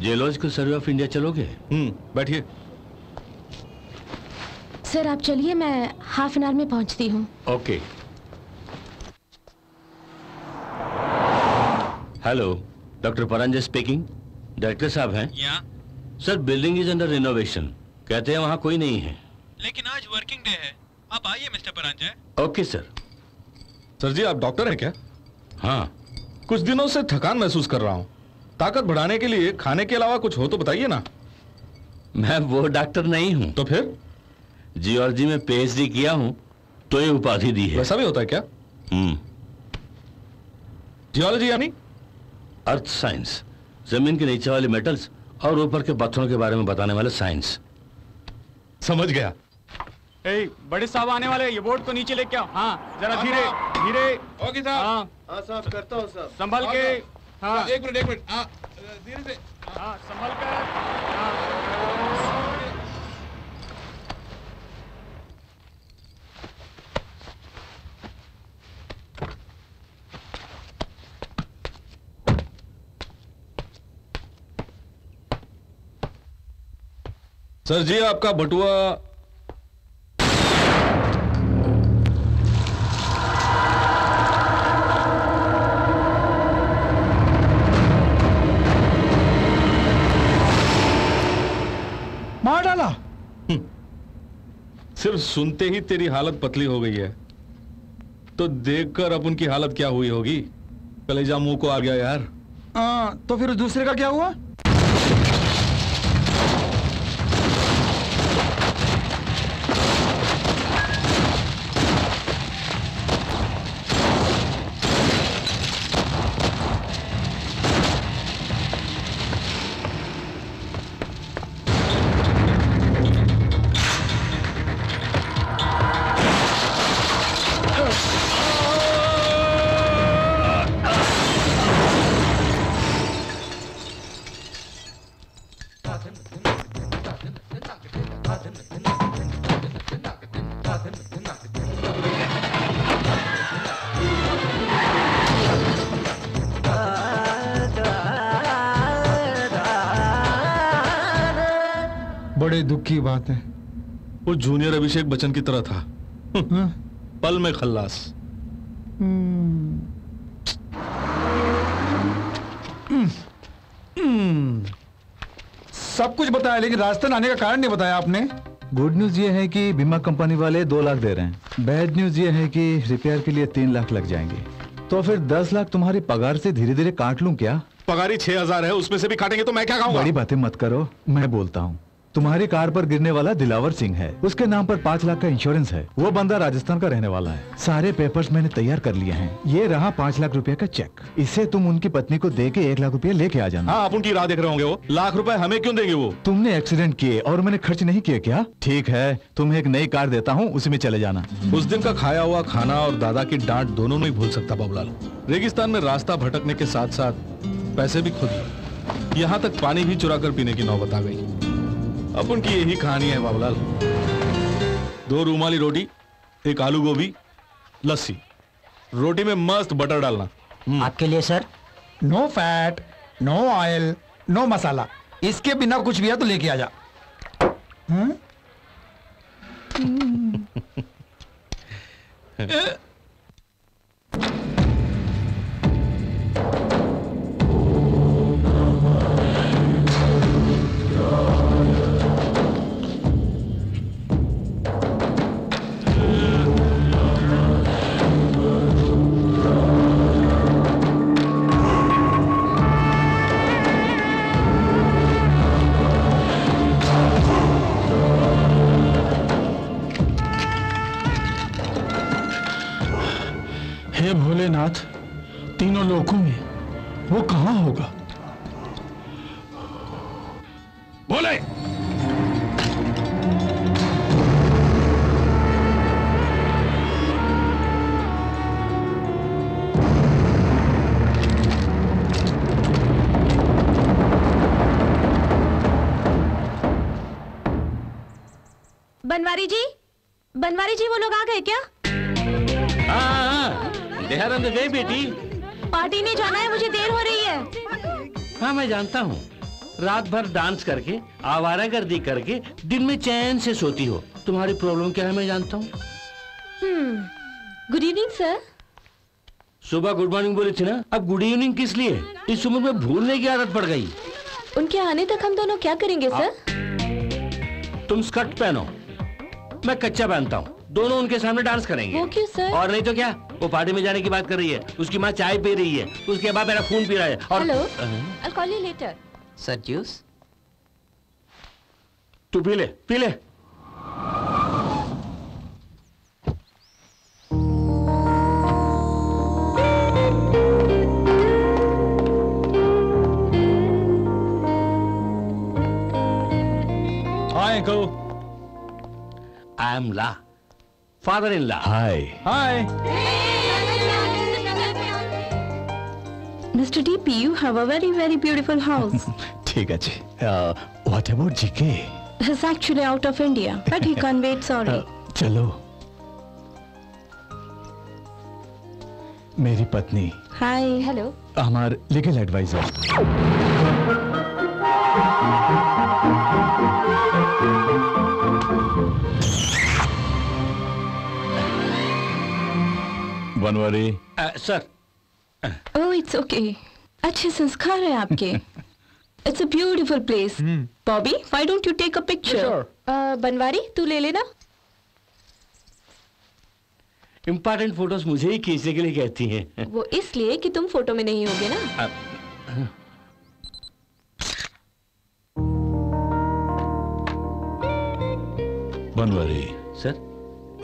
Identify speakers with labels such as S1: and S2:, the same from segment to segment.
S1: Geological survey of India चलोगे?
S2: बैठिए।
S3: Sir आप चलिए, मैं हाफ एन आवर में पहुंचती हूँ।
S1: Okay. Hello, doctor Paranjay speaking. Director साहब हैं?
S4: या
S1: sir, building is under renovation. कहते हैं वहाँ कोई नहीं है।
S4: लेकिन आज वर्किंग डे है, आप आइए mister Paranjay.
S1: Okay sir.
S2: Sir ji, आप डॉक्टर हैं क्या?
S1: हाँ।
S2: कुछ दिनों से थकान महसूस कर रहा हूँ। ताकत बढ़ाने के लिए खाने के अलावा कुछ हो तो बताइए ना।
S1: मैं वो डॉक्टर नहीं हूँ।
S2: तो फिर?
S1: जियोलॉजी में पीएचडी किया हूँ तो ये उपाधि दी है।
S2: वैसा भी होता है क्या? जियोलॉजी यानी?
S1: अर्थ साइंस, जमीन के नीचे वाले मेटल्स और ऊपर के पत्थरों के बारे में बताने वाले साइंस।
S2: समझ गया।
S5: ए, बड़े साहब आने वाले, ये बोर्ड को नीचे लेके आओ। हाँ, जरा धीरे धीरे।
S6: ओके साहब।
S5: हाँ
S6: हाँ साहब, करता हूँ साहब।
S5: संभल के। हाँ
S6: एक मिनट। हाँ, धीरे से।
S5: हाँ, संभल कर। हाँ।
S2: सर जी, आपका बटुआ।
S7: मार डाला।
S2: सिर्फ सुनते ही तेरी हालत पतली हो गई है तो देखकर अब उनकी हालत क्या हुई होगी। कलेजा मुंह को आ गया यार।
S7: तो फिर दूसरे का क्या हुआ? बड़े दुख की बात है।
S2: वो जूनियर अभिषेक बच्चन की तरह था। पल में खल्लास।
S7: सब कुछ बताया लेकिन राजस्थान आने का कारण नहीं बताया आपने।
S8: गुड न्यूज ये है कि बीमा कंपनी वाले 2 लाख दे रहे हैं। बैड न्यूज ये है कि रिपेयर के लिए 3 लाख लग जाएंगे। तो फिर 10 लाख तुम्हारी पगार से धीरे धीरे काट लूं क्या?
S2: पगारी 6,000 है, उसमें से भी काटेंगे तो मैं क्या खाऊंगा?
S8: बड़ी बातें मत करो, मैं बोलता हूँ। तुम्हारी कार पर गिरने वाला दिलावर सिंह है, उसके नाम पर 5 लाख का इंश्योरेंस है। वो बंदा राजस्थान का रहने वाला है। सारे पेपर्स मैंने तैयार कर लिए हैं। ये रहा 5 लाख रुपए का चेक। इसे तुम उनकी पत्नी को दे के 1 लाख रुपए लेके आ जाना।
S2: हाँ, आप उनकी राह देख रहे होंगे। वो लाख रुपए हमें क्यों देंगे? वो
S8: तुमने एक्सीडेंट किए और मैंने खर्च नहीं किए क्या? ठीक है, तुम्हें एक नई कार देता हूँ, उसी में चले जाना।
S2: उस दिन का खाया हुआ खाना और दादा की डांट दोनों नहीं भूल सकता बाबूलाल। रेगिस्तान में रास्ता भटकने के साथ साथ पैसे भी खुद, यहाँ तक पानी भी चुरा कर पीने की नौबत आ गई। अब उनकी यही कहानी है बाबूलाल। 2 रूमाली रोटी, 1 आलू गोभी, लस्सी। रोटी में मस्त बटर डालना।
S9: आपके लिए sir.
S7: No fat, no oil, no masala. इसके बिना कुछ भी है तो लेके आ जा। हे भोलेनाथ, तीनों लोकों में वो कहां होगा?
S2: बोले।
S3: बनवारी जी वो लोग आ गए क्या?
S1: हाँ, they are on the way, बेटी।
S3: पार्टी में जाना है, मुझे देर हो रही है।
S1: हाँ, मैं जानता हूँ। रात भर डांस करके, आवारागर्दी करके दिन में चैन से सोती हो। तुम्हारी प्रॉब्लम क्या है मैं जानता हूँ।
S3: Good evening sir.
S1: सुबह गुड मॉर्निंग बोली थी ना, अब गुड इवनिंग किस लिए? इस उम्र में भूलने की आदत पड़ गई।
S3: उनके आने तक हम दोनों क्या करेंगे सर?
S1: तुम स्कर्ट पहनो, मैं कच्चा पहनता हूँ, दोनों उनके सामने डांस करेंगे।
S3: वो क्यों सर?
S1: और नहीं तो क्या, वो पार्टी में जाने की बात कर रही है, उसकी माँ चाय पी रही है, उसके बाद मेरा खून पी रहा है। और
S3: hello, I'll call you later.
S9: Sir juice?
S1: तू पी ले, पी ले।
S2: Hi, Uncle.
S1: I am La, father-in-law.
S8: Hi.
S2: Hi.
S3: Mr. DP, you have a very, very beautiful house.
S8: ठीक है जी। What about GK?
S3: He's actually out of India, but he can't wait, sorry.
S8: चलो। मेरी पत्नी
S3: Hi. Hello.
S8: हमार legal adviser. Banwari.
S1: Sir.
S3: Oh, it's okay. अच्छे संस्कार है आपके। It's a beautiful place. Bobby, why don't you take a picture?
S2: Sure.
S3: Banwari, तू ले लेना।
S1: इम्पोर्टेंट फोटोज मुझे ही खींचने के लिए कहती हैं।
S3: वो इसलिए कि तुम फोटो में नहीं होगे ना।
S8: बनवारी
S1: सर।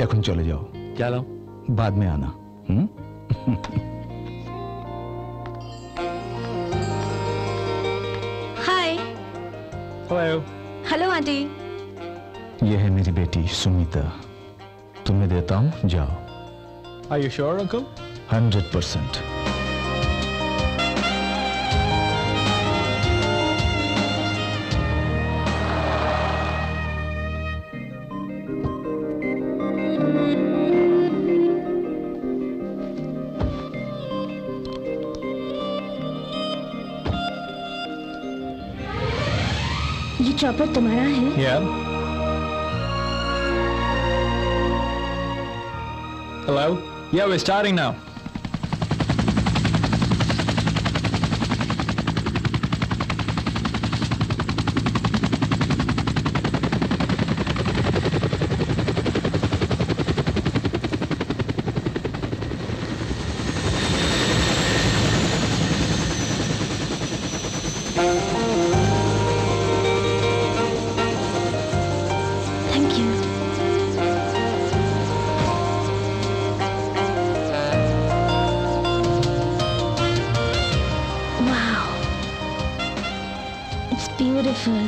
S8: এখন चले जाओ।
S1: क्या लाऊं?
S8: बाद में आना।
S3: हाय।
S2: Hello.
S3: Hello aunty.
S8: ये है मेरी बेटी सुमिता, तुम्हें देता हूँ, जाओ।
S2: Are you sure, Uncle?
S8: 100%।
S3: ये चॉपर तुम्हारा है?
S2: Yeah. Hello? Yeah, we're starting now.
S3: Thank you. Wow. It's beautiful.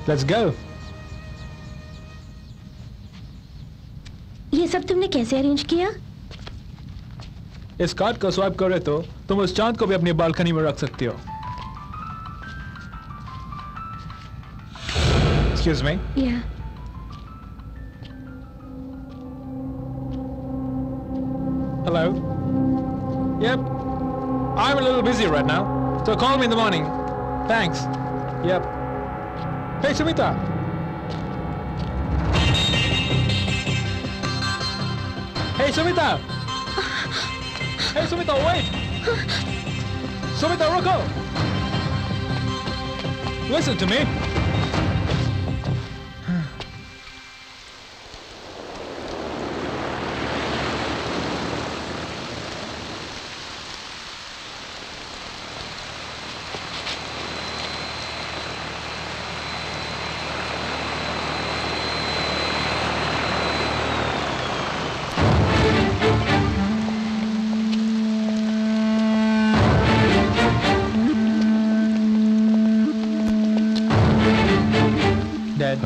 S2: Let's go.
S3: ये सब तुमने कैसे अरेंज किया?
S2: इस कार्ड को स्वाइप करे तो तुम उस चांद को भी अपनी बालकनी में रख सकती हो। Excuse me.
S3: Yeah.
S2: Hello. Yep. I'm a little busy right now, so call me in the morning. Thanks. Yep. Hey, Sumita. Hey, Sumita. Hey, Sumita, wait. Sumita, Rocco. Listen to me. Dad,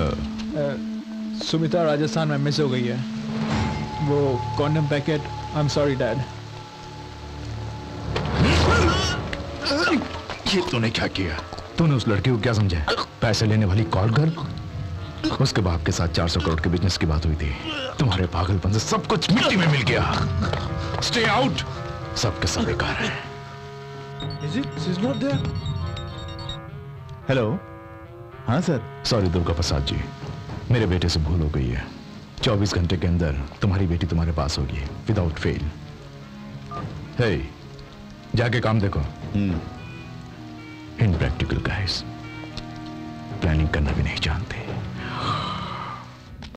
S2: Sumita Rajasthan में miss हो गई है। वो condom packet, I am sorry dad.
S8: ये तूने क्या किया? तूने उस लड़की को क्या समझा? पैसे लेने वाली कॉल गर्ल? उसके बाप के साथ 400 करोड़ के बिजनेस की बात हुई थी। तुम्हारे पागलपन से सब कुछ मिट्टी में मिल गया। Stay out. सब के सब बेकार है।
S6: Is it? She's not there.
S8: Hello. हाँ सर।
S2: सॉरी दुर्गा प्रसाद जी, मेरे बेटे से भूल हो गई है। 24 घंटे के अंदर तुम्हारी बेटी तुम्हारे पास होगी, विदाउट फेल। हे, जाके काम देखो। इनप्रैक्टिकल गाइस, प्लानिंग करना भी नहीं जानते।